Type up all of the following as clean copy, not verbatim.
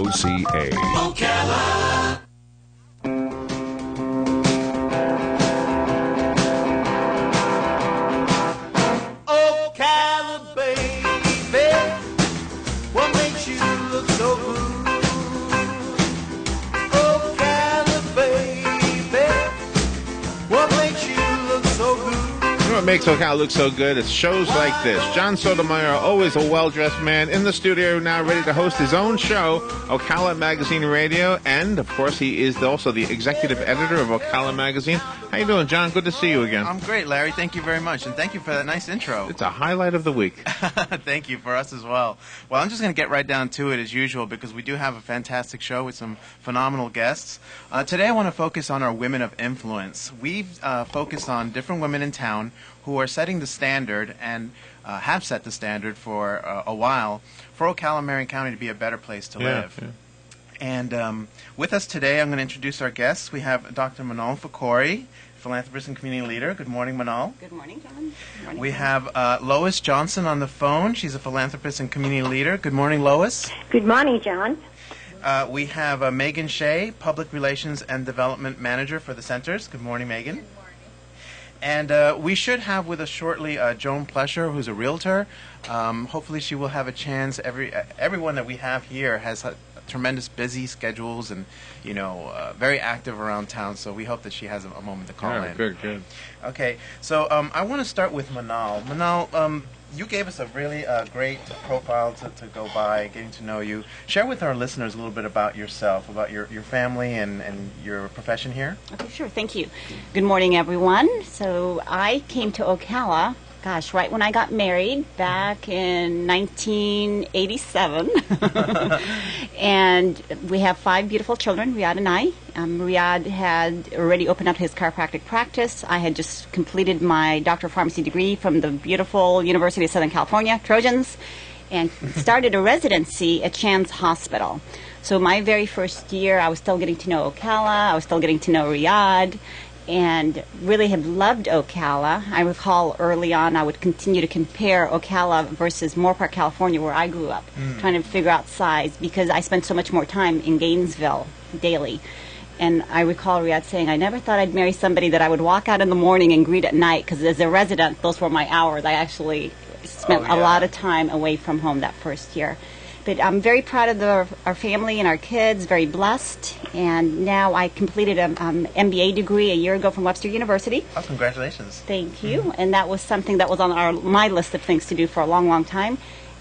WOCA. Ocala. Ocala, baby, what makes you look so good? Ocala, baby, what makes you look so good? You know what makes Ocala look so good? It's shows like this. John Sotomayor, always a well-dressed man, in the studio now, ready to host his own show, Ocala Magazine Radio, and, of course, he is also the executive editor of Ocala Magazine. How you doing, John? Good to see you again. I'm great, Larry. Thank you very much, and thank you for that nice intro. It's a highlight of the week. Thank you, for us as well. Well, I'm just going to get right down to it as usual because we do have a fantastic show with some phenomenal guests. Today I want to focus on our women of influence. We've focused on different women in town who are setting the standard and have set the standard for a while for Ocala, Marion County to be a better place to live. Yeah. And with us today, I'm going to introduce our guests. We have Dr. Manal Fakori, philanthropist and community leader. Good morning, Manal. Good morning, John. Good morning, We John. have Lois Johnson on the phone. She's a philanthropist and community leader. Good morning, Lois. Good morning, John. We have Megan Shea, public relations and development manager for the centers. Good morning, Megan. Good morning. And we should have with us shortly Joan Plesher, who's a realtor. Hopefully she will have a chance. Everyone that we have here has tremendous busy schedules and, very active around town. So we hope that she has a moment to call in. Good. Okay, so I want to start with Manal. Manal, you gave us a really great profile to go by, getting to know you. Share with our listeners a little bit about yourself, about your family and your profession here. Okay, sure. Thank you. Good morning, everyone. So I came to Ocala, right when I got married back in 1987. And we have 5 beautiful children, Riyadh and I. Riyadh had already opened up his chiropractic practice. I had just completed my Doctor of Pharmacy degree from the beautiful University of Southern California, Trojans, and started a residency at Shands Hospital. So my very first year, I was still getting to know Ocala. I was still getting to know Riyadh, and really have loved Ocala. I recall early on I would continue to compare Ocala versus Moorpark, California, where I grew up, trying to figure out size, because I spent so much more time in Gainesville daily. And I recall Riyadh saying, I never thought I'd marry somebody that I would walk out in the morning and greet at night, because as a resident, those were my hours. I actually spent a lot of time away from home that first year. But I'm very proud of our family and our kids, very blessed. And now I completed an MBA degree a year ago from Webster University. Oh, congratulations. Thank you. And that was something that was on my list of things to do for a long, long time.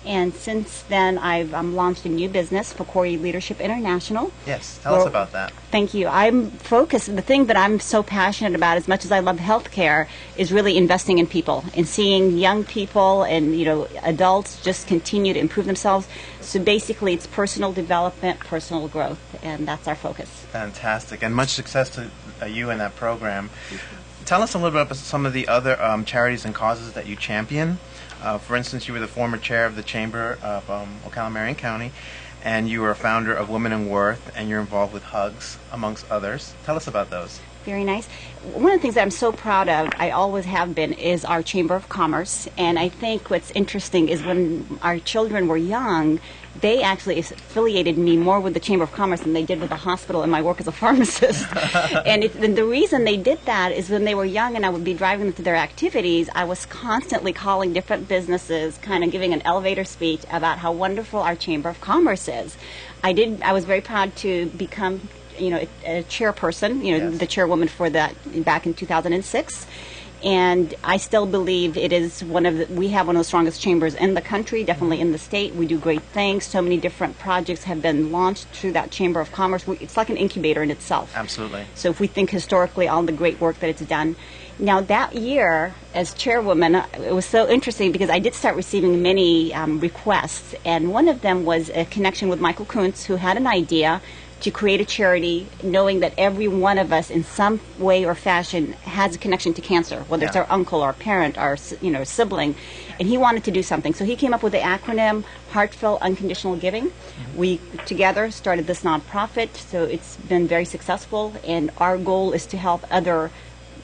And since then, I've launched a new business, Fakori Leadership International. Yes, tell us about that. Thank you. I'm focused. The thing that I'm so passionate about, as much as I love healthcare, is really investing in people and seeing young people and adults just continue to improve themselves. So basically, it's personal development, personal growth, and that's our focus. Fantastic, and much success to you in that program. Tell us a little bit about some of the other charities and causes that you champion. For instance, you were the former chair of the Chamber of Ocala, Marion County, and you were a founder of Women in Worth, and you're involved with Hugs, amongst others. Tell us about those. Very nice. One of the things that I'm so proud of, I always have been, is our Chamber of Commerce. And I think what's interesting is when our children were young, they actually affiliated me more with the Chamber of Commerce than they did with the hospital and my work as a pharmacist. And the reason they did that is when they were young and I would be driving them to their activities, I was constantly calling different businesses, kind of giving an elevator speech about how wonderful our Chamber of Commerce is. I was very proud to become a chairperson, the chairwoman for that back in 2006. And I still believe it is we have one of the strongest chambers in the country, definitely in the state. We do great things. So many different projects have been launched through that Chamber of Commerce. It's like an incubator in itself. Absolutely. So if we think historically, all the great work that it's done. Now that year, as chairwoman, it was so interesting because I did start receiving many requests. And one of them was a connection with Michael Kuntz, who had an idea to create a charity, knowing that every one of us in some way or fashion has a connection to cancer, whether it's our uncle or parent or sibling, and he wanted to do something. So he came up with the acronym Heartfelt Unconditional Giving. We together started this nonprofit, so it's been very successful, and our goal is to help other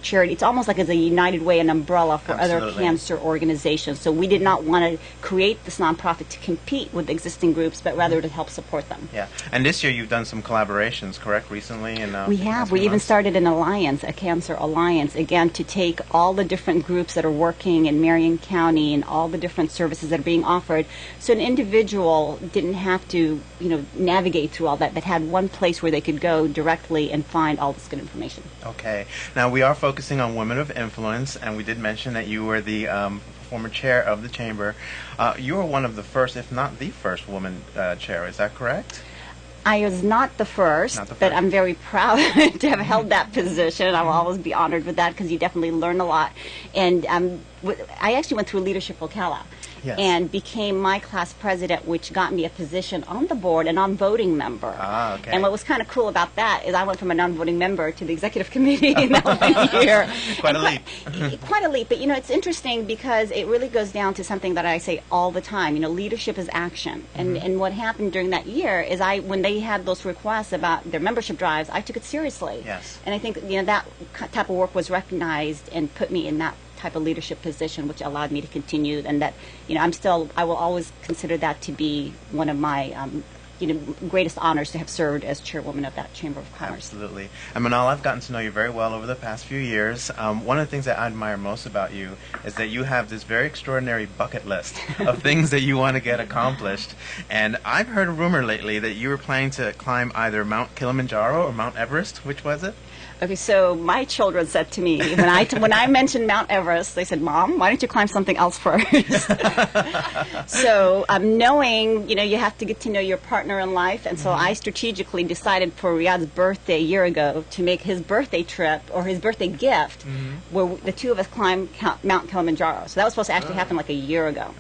charity. It's almost like as a United Way, an umbrella for other Absolutely. cancer organizations. So we did not want to create this nonprofit to compete with existing groups, but rather to help support them. Yeah. And this year you've done some collaborations, correct, recently? We have. We even started an alliance, a cancer alliance, again, to take all the different groups that are working in Marion County and all the different services that are being offered. So an individual didn't have to, navigate through all that, but had one place where they could go directly and find all this good information. Okay. Now, we are focusing on women of influence, and we did mention that you were the former chair of the chamber. You were one of the first, if not the first, woman chair. Is that correct? I was not the first, Not the but first. I'm very proud to have held that position. I will always be honored with that because you definitely learn a lot. And I actually went through Leadership Ocala. Yes. And became my class president, which got me a position on the board and on voting member. Ah, okay. And what was kind of cool about that is I went from a non-voting member to the executive committee in that 1 year. Quite a leap. Quite a leap. But, it's interesting because it really goes down to something that I say all the time. Leadership is action. And what happened during that year is when they had those requests about their membership drives, I took it seriously. Yes. And I think, that type of work was recognized and put me in that type of leadership position, which allowed me to continue, and that I will always consider that to be one of my greatest honors to have served as chairwoman of that Chamber of Commerce. Absolutely. And Manal, I've gotten to know you very well over the past few years. One of the things that I admire most about you is that you have this very extraordinary bucket list of things that you want to get accomplished. And I've heard a rumor lately that you were planning to climb either Mount Kilimanjaro or Mount Everest. Which was it? Okay, so my children said to me, when I mentioned Mount Everest, they said, "Mom, why don't you climb something else first?" So knowing, you have to get to know your partner in life, and so I strategically decided for Riyadh's birthday a year ago to make his birthday trip, or his birthday gift, where the two of us climbed Mount Kilimanjaro. So that was supposed to actually happen like a year ago.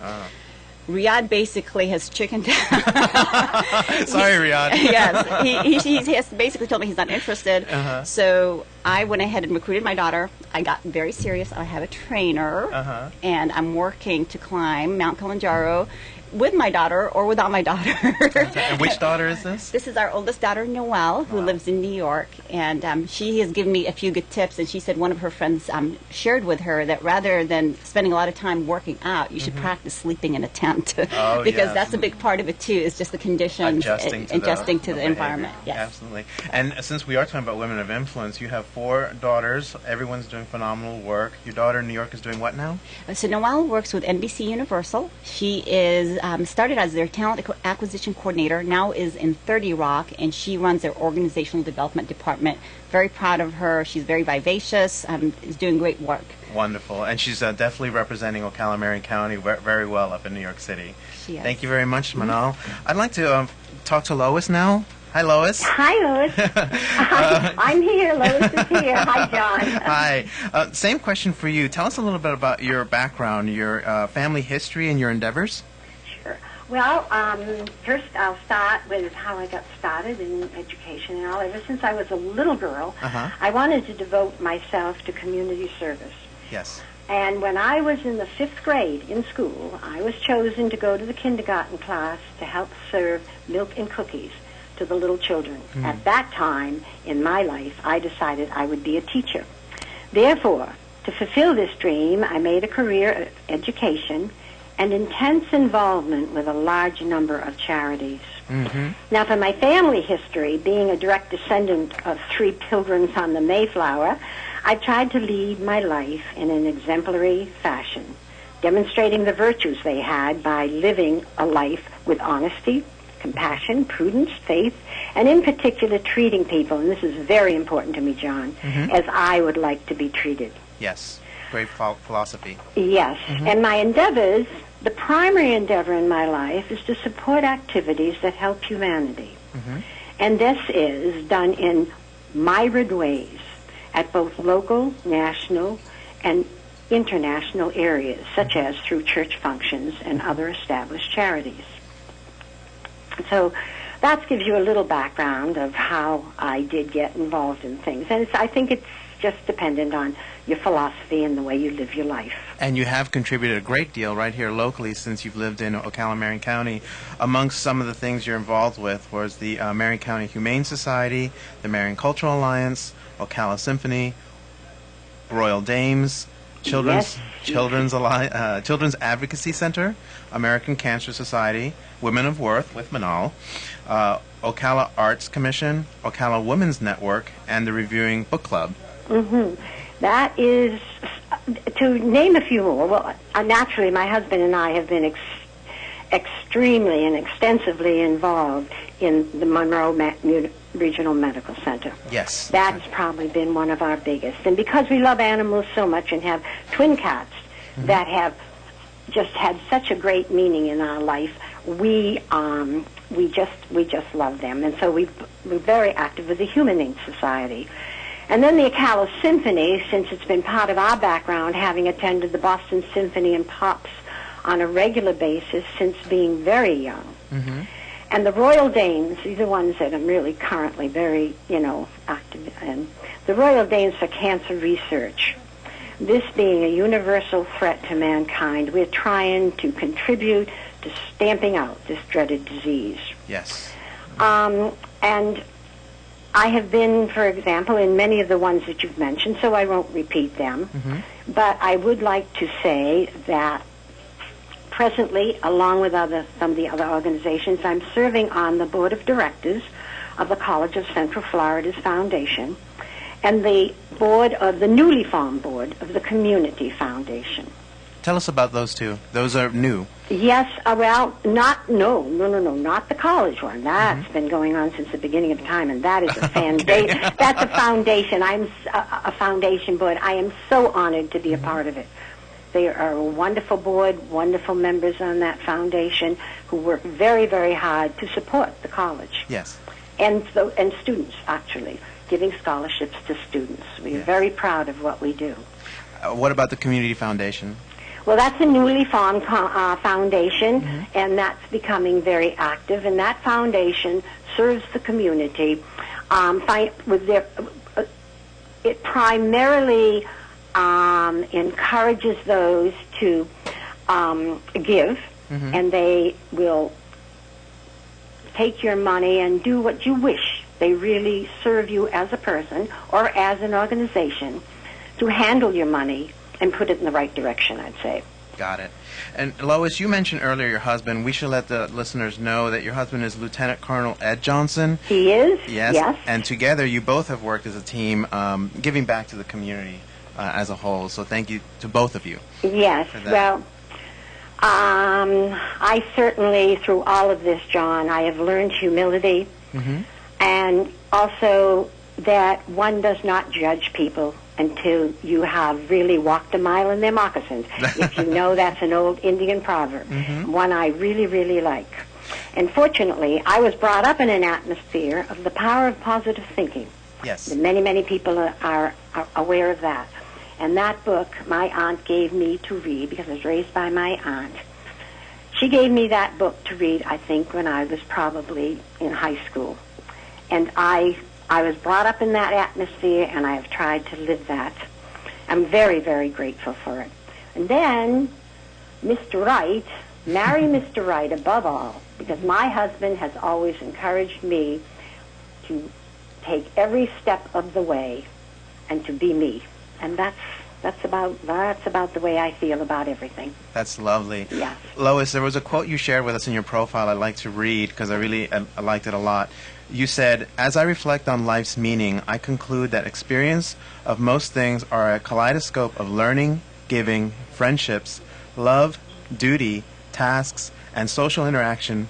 Riyadh basically has chickened out. Sorry, Riyadh. Yes, he has basically told me he's not interested. So I went ahead and recruited my daughter. I got very serious. I have a trainer, and I'm working to climb Mount Kilimanjaro with my daughter or without my daughter. And which daughter is this? This is our oldest daughter, Noelle, who lives in New York, and she has given me a few good tips. And she said one of her friends shared with her that rather than spending a lot of time working out, you should practice sleeping in a tent Oh, because yes. that's a big part of it too. Is just the conditions, Adjusting to the behavior. environment. Yes. Absolutely. And since we are talking about women of influence, you have 4 daughters. Everyone's doing phenomenal work. Your daughter in New York is doing what now? So Noelle works with NBC Universal. She is started as their talent acquisition coordinator, now is in 30 Rock, and she runs their organizational development department. Very proud of her. She's very vivacious, is doing great work. Wonderful. And she's definitely representing Ocala, Marion County very well up in New York City. She is. Thank you very much, Manal. I'd like to talk to Lois now. Hi, Lois. Hi, Lois. I'm here. Lois is here. Hi, John. Hi. Same question for you. Tell us a little bit about your background, your family history, and your endeavors. Sure. Well, first I'll start with how I got started in education and all. Ever since I was a little girl, I wanted to devote myself to community service. Yes. And when I was in the 5th grade in school, I was chosen to go to the kindergarten class to help serve milk and cookies to the little children. At that time in my life, I decided I would be a teacher. Therefore, to fulfill this dream, I made a career of education and intense involvement with a large number of charities. Now, for my family history, being a direct descendant of 3 pilgrims on the Mayflower, I tried to lead my life in an exemplary fashion, demonstrating the virtues they had by living a life with honesty, compassion, prudence, faith, and in particular treating people, and this is very important to me, John, as I would like to be treated. Yes. Great philosophy. Yes. And my endeavors, the primary endeavor in my life is to support activities that help humanity. And this is done in myriad ways at both local, national, and international areas, such as through church functions and other established charities. So that gives you a little background of how I did get involved in things. And I think it's just dependent on your philosophy and the way you live your life. And you have contributed a great deal right here locally since you've lived in Ocala, Marion County. Amongst some of the things you're involved with was the Marion County Humane Society, the Marion Cultural Alliance, Ocala Symphony, Royal Dames, Yes. Children's Advocacy Center, American Cancer Society, Women of Worth with Manal, Ocala Arts Commission, Ocala Women's Network, and the Reviewing Book Club. That is, to name a few more, well, naturally my husband and I have been extremely and extensively involved in the Monroe Regional Medical Center. Yes. That's probably been one of our biggest. And because we love animals so much and have twin cats that have just had such a great meaning in our life, we just love them. And so we're very active with the Humane Society. And then the Ocala Symphony, since it's been part of our background, having attended the Boston Symphony and Pops on a regular basis since being very young. And the Royal Danes, these are ones that I'm really currently very, active in. The Royal Danes for Cancer Research. This being a universal threat to mankind, we're trying to contribute to stamping out this dreaded disease. Yes. And I have been, for example, in many of the ones that you've mentioned, so I won't repeat them. But I would like to say that presently, along with some of the other organizations, I'm serving on the board of directors of the College of Central Florida's Foundation and the board of the newly formed board of the Community Foundation. Tell us about those two. Those are new. Yes, well, not the college one. That's been going on since the beginning of time, and that is a foundation. That's a foundation. I'm a foundation board. I am so honored to be a part of it. They are a wonderful board, wonderful members on that foundation who work very, very hard to support the college. Yes. And students, actually, giving scholarships to students. We are very proud of what we do. What about the Community Foundation? Well, that's a newly formed foundation, and that's becoming very active. And that foundation serves the community. It primarily encourages those to give, and they will take your money and do what you wish. They really serve you as a person or as an organization to handle your money and put it in the right direction, I'd say. Got it. And Lois, you mentioned earlier your husband. We should let the listeners know that your husband is Lieutenant Colonel Ed Johnson. He is? Yes. And together you both have worked as a team giving back to the community as a whole. So thank you to both of you. Yes. Well, I certainly, through all of this, John, I have learned humility and also that one does not judge people until you have really walked a mile in their moccasins. If you know, that's an old Indian proverb, one I really, really like. And fortunately, I was brought up in an atmosphere of the power of positive thinking. Yes. Many, many people are aware of that. And that book, my aunt gave me to read, because I was raised by my aunt. She gave me that book to read, I think, when I was probably in high school. And I was brought up in that atmosphere, and I have tried to live that. I'm very, very grateful for it. And then, Mr. Right, marry Mr. Right above all, because my husband has always encouraged me to take every step of the way and to be me. And that's about the way I feel about everything. That's lovely. Yes. Lois, there was a quote you shared with us in your profile I'd like to read because I liked it a lot. You said, "As I reflect on life's meaning, I conclude that experience of most things are a kaleidoscope of learning, giving, friendships, love, duty, tasks, and social interaction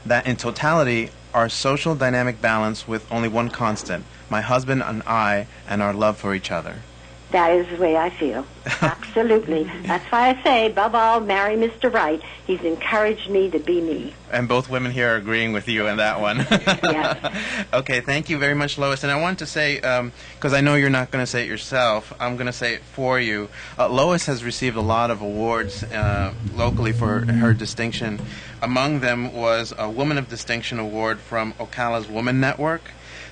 that in totality are social dynamic balance with only one constant, my husband and I and our love for each other." That is the way I feel. Absolutely. That's why I say, above all, marry Mr. Right. He's encouraged me to be me. And both women here are agreeing with you on that one. Yes. Okay, thank you very much, Lois. And I want to say, because I know you're not going to say it yourself, I'm going to say it for you. Lois has received a lot of awards locally for her distinction. Among them was a Woman of Distinction Award from Ocala's Woman Network,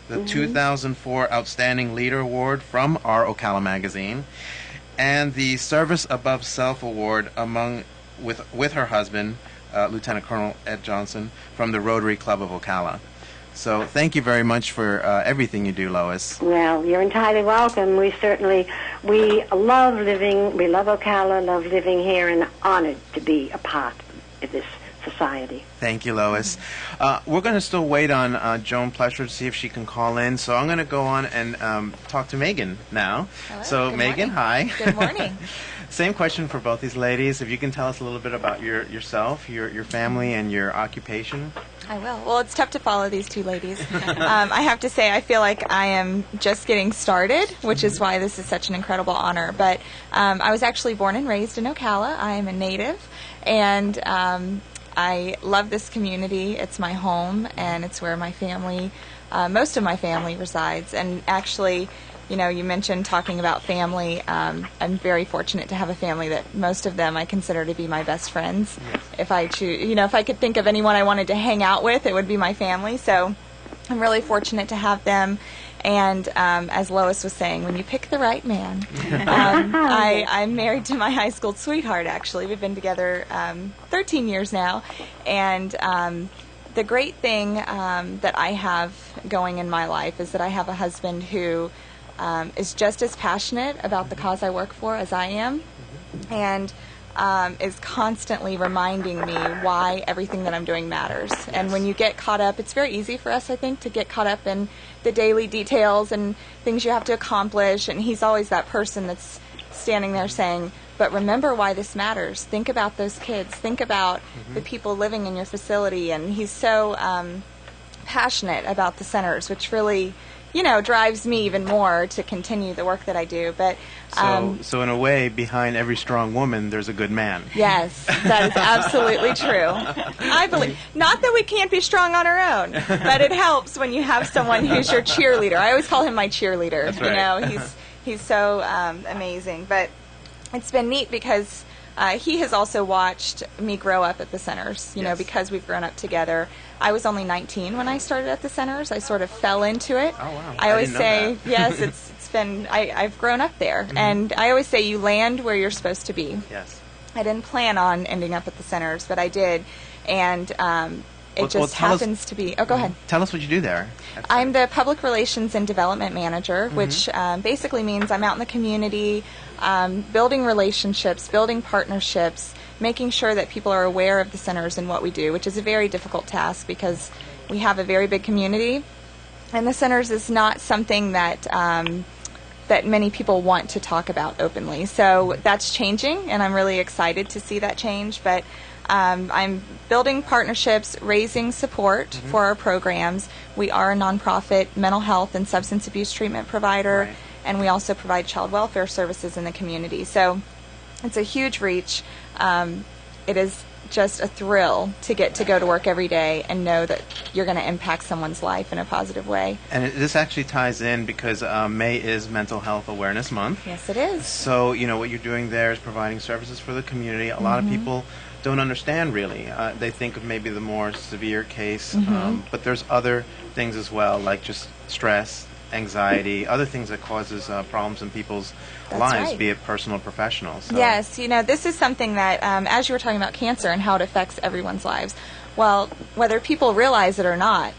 the 2004 Outstanding Leader Award from our Ocala magazine, and the Service Above Self Award with her husband, Lieutenant Colonel Ed Johnson, from the Rotary Club of Ocala. So thank you very much for everything you do, Lois. Well, you're entirely welcome. We love living, we love Ocala, love living here, and honored to be a part of this society. Thank you, Lois. We're going to still wait on Joan Plesher to see if she can call in. So I'm going to go on and talk to Megan now. Hello, so good Megan, morning. hi. Good morning. Same question for both these ladies. If you can tell us a little bit about yourself, your family, and your occupation. I will. Well, it's tough to follow these two ladies. I have to say, I feel like I am just getting started, which is why this is such an incredible honor. But I was actually born and raised in Ocala. I am a native, and I love this community. It's my home, and it's where my family, most of my family resides. And actually, you know, you mentioned talking about family. I'm very fortunate to have a family that most of them I consider to be my best friends. Yes. If I choose, you know, if I could think of anyone I wanted to hang out with, it would be my family. So I'm really fortunate to have them. And as Lois was saying, when you pick the right man, I'm married to my high school sweetheart, actually. We've been together 13 years now. And the great thing that I have going in my life is that I have a husband who is just as passionate about the cause I work for as I am, and is constantly reminding me why everything that I'm doing matters. Yes. And when you get caught up, it's very easy for us, I think, to get caught up in the daily details and things you have to accomplish, and he's always that person that's standing there saying, but remember why this matters. Think about those kids. Think about the people living in your facility. And he's so passionate about the centers, which really, you know, drives me even more to continue the work that I do. But so in a way, behind every strong woman, there's a good man. Yes, that is absolutely true. I believe, not that we can't be strong on our own, but it helps when you have someone who's your cheerleader. I always call him my cheerleader. That's right. You know, he's so amazing. But it's been neat because he has also watched me grow up at the centers, you know, because we've grown up together. I was only 19 when I started at the centers. I sort of fell into it. Oh, wow. I always didn't know say, that. yes, it's been, I've grown up there. And I always say you land where you're supposed to be. Yes. I didn't plan on ending up at the centers, but I did. And it Well, just tell us- happens to be, oh, go ahead. Tell us what you do there. I'm the Public Relations and Development Manager, which basically means I'm out in the community, building relationships, building partnerships, making sure that people are aware of the centers and what we do, which is a very difficult task because we have a very big community, and the centers is not something that that many people want to talk about openly. So that's changing, and I'm really excited to see that change. But I'm building partnerships, raising support for our programs. We are a nonprofit mental health and substance abuse treatment provider, and we also provide child welfare services in the community. So it's a huge reach. It is just a thrill to get to go to work every day and know that you're going to impact someone's life in a positive way. And this actually ties in because May is Mental Health Awareness Month. Yes, it is. So, you know, what you're doing there is providing services for the community. A lot of people don't understand, really. They think of maybe the more severe case, but there's other things as well, like just stress, anxiety, other things that causes problems in people's lives, be it personal or professional. So. Yes, you know, this is something that, as you were talking about cancer and how it affects everyone's lives, well, whether people realize it or not,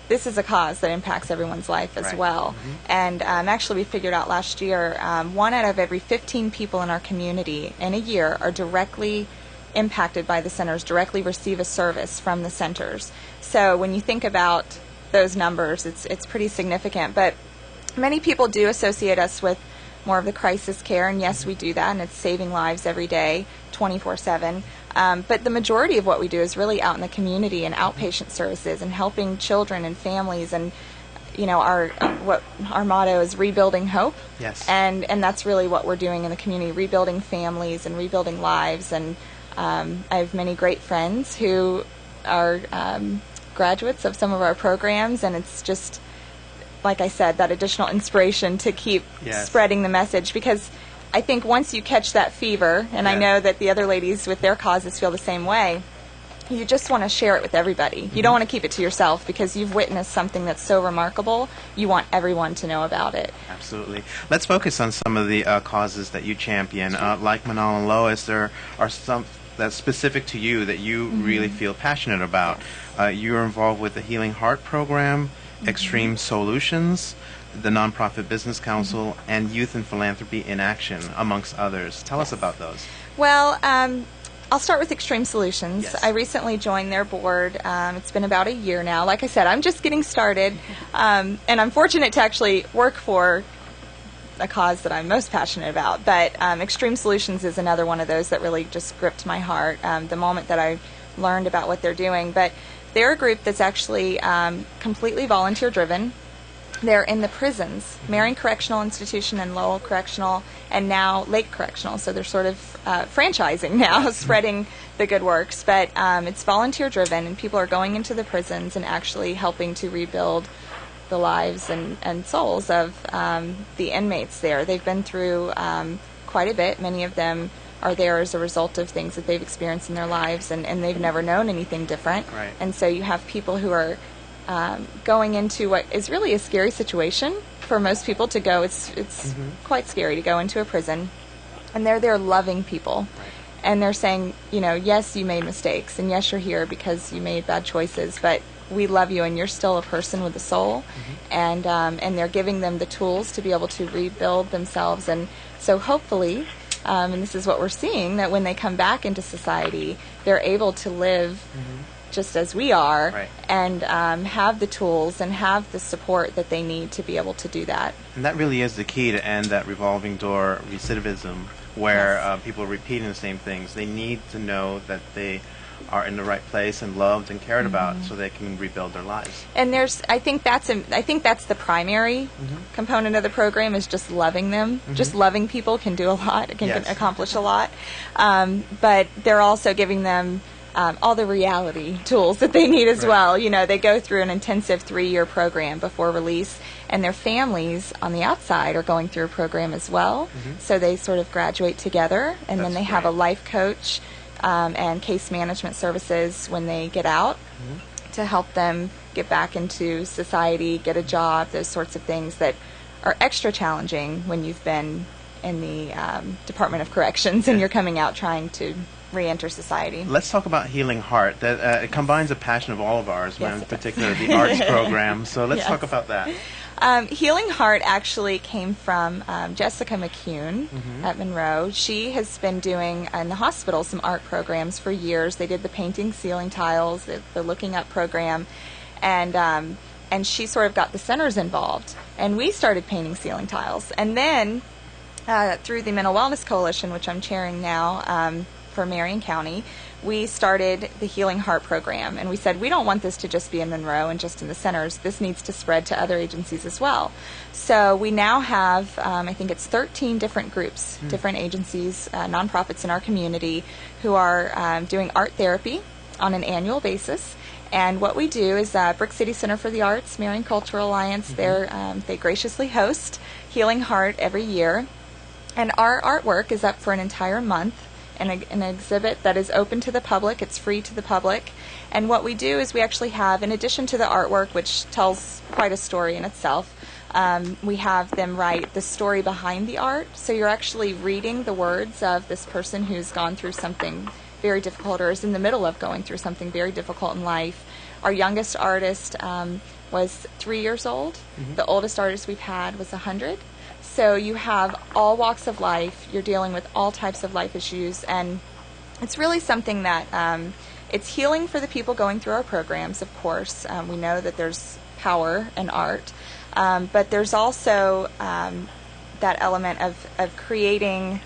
this is a cause that impacts everyone's life as well. And actually we figured out last year, 1 out of every 15 people in our community in a year are directly impacted by the centers, directly receive a service from the centers. So when you think about those numbers, it's pretty significant. But many people do associate us with more of the crisis care, and yes, we do that, and it's saving lives every day, 24/7. But the majority of what we do is really out in the community and outpatient services and helping children and families. And you know, our motto is rebuilding hope. Yes. And that's really what we're doing in the community, rebuilding families and rebuilding lives. And I have many great friends who are graduates of some of our programs, and it's just, like I said, that additional inspiration to keep spreading the message, because I think once you catch that fever, and I know that the other ladies with their causes feel the same way, you just want to share it with everybody. You don't want to keep it to yourself because you've witnessed something that's so remarkable. You want everyone to know about it. Absolutely. Let's focus on some of the causes that you champion. Like Manal and Lois, there are some that's specific to you that you really feel passionate about. You're involved with the Healing Heart program, Extreme Solutions, the Nonprofit Business Council, and Youth and Philanthropy in Action, amongst others. Tell us about those. Well, I'll start with Extreme Solutions. Yes. I recently joined their board. It's been about a year now. Like I said, I'm just getting started, and I'm fortunate to actually work for a cause that I'm most passionate about. But Extreme Solutions is another one of those that really just gripped my heart the moment that I learned about what they're doing. But they're a group that's actually completely volunteer-driven. They're in the prisons, Marion Correctional Institution and Lowell Correctional, and now Lake Correctional. So they're sort of franchising now, spreading the good works. But it's volunteer-driven, and people are going into the prisons and actually helping to rebuild the lives and souls of the inmates there. They've been through quite a bit. Many of them are there as a result of things that they've experienced in their lives, and they've never known anything different. Right. And so you have people who are going into what is really a scary situation for most people to go. It's quite scary to go into a prison, and they're there loving people. Right. And they're saying, yes, you made mistakes, and yes, you're here because you made bad choices, but we love you, and you're still a person with a soul. And they're giving them the tools to be able to rebuild themselves. And so hopefully, and this is what we're seeing, that when they come back into society, they're able to live just as we are, Right. and have the tools and have the support that they need to be able to do that. And that really is the key to end that revolving door recidivism, where people are repeating the same things. They need to know that they are in the right place and loved and cared about, so they can rebuild their lives. And I think that's the primary component of the program, is just loving them. Just loving people can do a lot. It can Yes. accomplish a lot. But they're also giving them all the reality tools that they need as well. They go through an intensive 3-year program before release, and their families on the outside are going through a program as well. So they sort of graduate together, and then That's they have a great. life coach and case management services when they get out to help them get back into society, get a job, those sorts of things that are extra challenging when you've been in the Department of Corrections and you're coming out trying to re-enter society. Let's talk about Healing Heart. That it combines a passion of all of ours, Yes, in it does. particular the arts program. So let's Yes. talk about that. Healing Heart actually came from Jessica McCune at Monroe. She has been doing in the hospital some art programs for years. They did the painting ceiling tiles, the Looking Up program, and she sort of got the centers involved. And we started painting ceiling tiles. And then through the Mental Wellness Coalition, which I'm chairing now for Marion County, we started the Healing Heart program, and we said we don't want this to just be in Monroe and just in the centers. This needs to spread to other agencies as well. So we now have, I think it's 13 different groups, different agencies, nonprofits in our community who are doing art therapy on an annual basis. And what we do is Brick City Center for the Arts, Marion Cultural Alliance, they graciously host Healing Heart every year. And our artwork is up for an entire month. An exhibit that is open to the public. It's free to the public. And what we do is we actually have, in addition to the artwork, which tells quite a story in itself, we have them write the story behind the art. So you're actually reading the words of this person who's gone through something very difficult or is in the middle of going through something very difficult in life. Our youngest artist was 3 years old. The oldest artist we've had was 100. So you have all walks of life. You're dealing with all types of life issues, and it's really something that it's healing for the people going through our programs. Of course, we know that there's power in art, but there's also that element of creating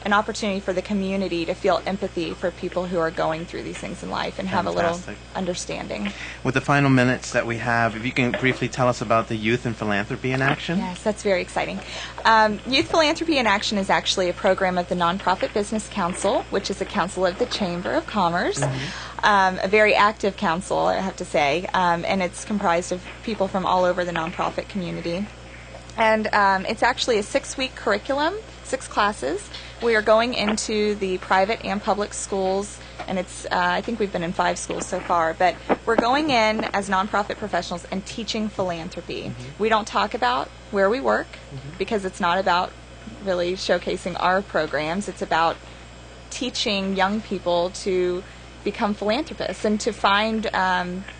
an opportunity for the community to feel empathy for people who are going through these things in life and have a little Fantastic. understanding. With the final minutes that we have, if you can briefly tell us about the Youth and Philanthropy in Action. Yes, that's very exciting. Youth Philanthropy in Action is actually a program of the Nonprofit Business Council, which is a council of the Chamber of Commerce. A very active council, I have to say, and it's comprised of people from all over the nonprofit community. And it's actually a 6-week curriculum, 6 classes. We are going into the private and public schools, and it's I think we've been in 5 schools so far, but we're going in as nonprofit professionals and teaching philanthropy. We don't talk about where we work because it's not about really showcasing our programs. It's about teaching young people to become philanthropists and to find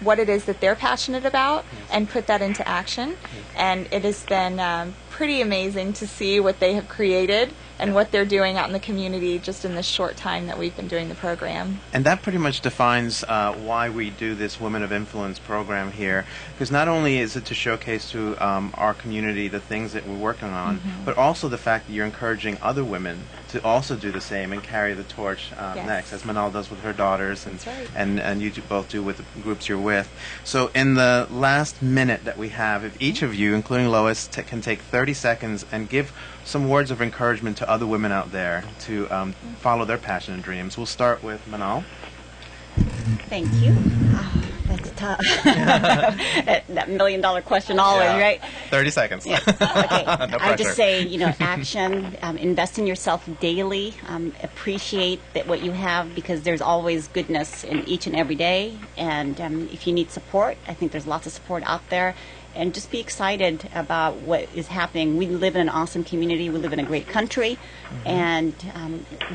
what it is that they're passionate about and put that into action. And it has been pretty amazing to see what they have created and what they're doing out in the community just in this short time that we've been doing the program. And that pretty much defines why we do this Women of Influence program here, because not only is it to showcase to our community the things that we're working on, but also the fact that you're encouraging other women to also do the same and carry the torch next, as Manal does with her daughters, and That's right. and you both do with the groups you're with. So in the last minute that we have, if each of you, including Lois, can take 30 seconds and give some words of encouragement to other women out there to follow their passion and dreams. We'll start with Manal. Thank you. Oh, that's tough. That $1 million question always, right? 30 seconds. Yeah. Okay. No I just pressure. say, action, invest in yourself daily, appreciate what you have, because there's always goodness in each and every day. And if you need support, I think there's lots of support out there. And just be excited about what is happening. We live in an awesome community. We live in a great country. And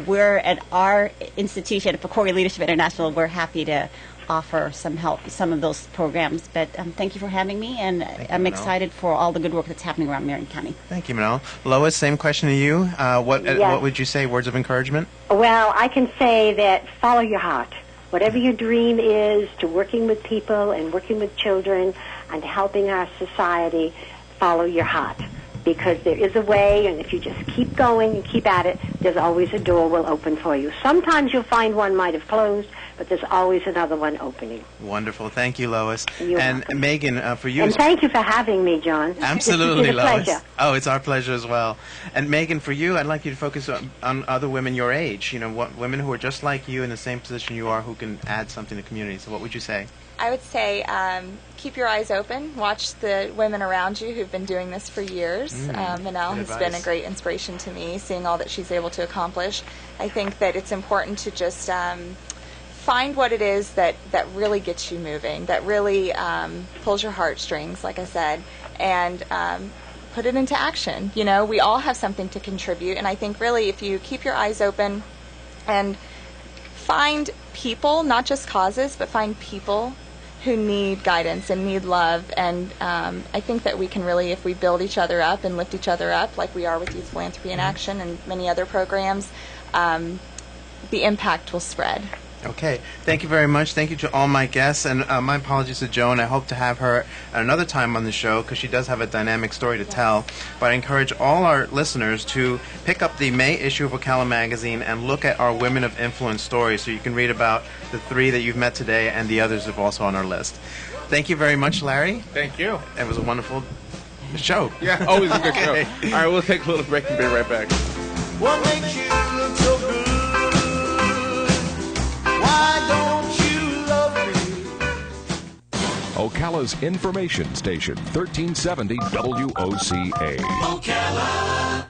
we're at our institution, at Pecori Leadership International, we're happy to offer some help, some of those programs. But thank you for having me, and I'm excited for all the good work that's happening around Marion County. Thank you, Manal. Lois, same question to you. What would you say, words of encouragement? Well, I can say that follow your heart. Whatever your dream is, to working with people and working with children and helping our society, follow your heart. Because there is a way, and if you just keep going and keep at it, there's always a door will open for you. Sometimes you'll find one might have closed, but there's always another one opening. Wonderful. Thank you, Lois. You're and welcome. Megan, for you... And thank you for having me, John. Absolutely, It's been a Lois. pleasure. Oh, it's our pleasure as well. And Megan, for you, I'd like you to focus on other women your age. Women who are just like you in the same position you are, who can add something to the community. So what would you say? I would say keep your eyes open. Watch the women around you who've been doing this for years. Manal good has been a advice. great inspiration to me, seeing all that she's able to accomplish. I think that it's important to just find what it is that really gets you moving, that really pulls your heartstrings, like I said, and put it into action. We all have something to contribute, and I think really if you keep your eyes open and find people, not just causes, but find people who need guidance and need love. And I think that we can really, if we build each other up and lift each other up, like we are with Youth Philanthropy in Action and many other programs, the impact will spread. Okay. Thank you very much. Thank you to all my guests. And my apologies to Joan. I hope to have her at another time on the show because she does have a dynamic story to tell. But I encourage all our listeners to pick up the May issue of Ocala magazine and look at our Women of Influence stories so you can read about the 3 that you've met today and the others that are also on our list. Thank you very much, Larry. Thank you. It was a wonderful show. Yeah, always a good Okay. show. All right, we'll take a little break and be right back. What makes you look so good? Why don't you love me? Ocala's information station, 1370 WOCA. Ocala.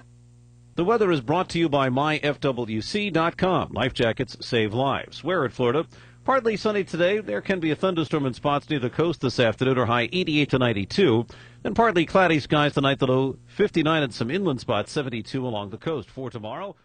The weather is brought to you by myfwc.com. Life jackets save lives. Wear it, Florida. Partly sunny today. There can be a thunderstorm in spots near the coast this afternoon, or high 88 to 92. Then partly cloudy skies tonight, the low 59 and some inland spots, 72 along the coast. For tomorrow,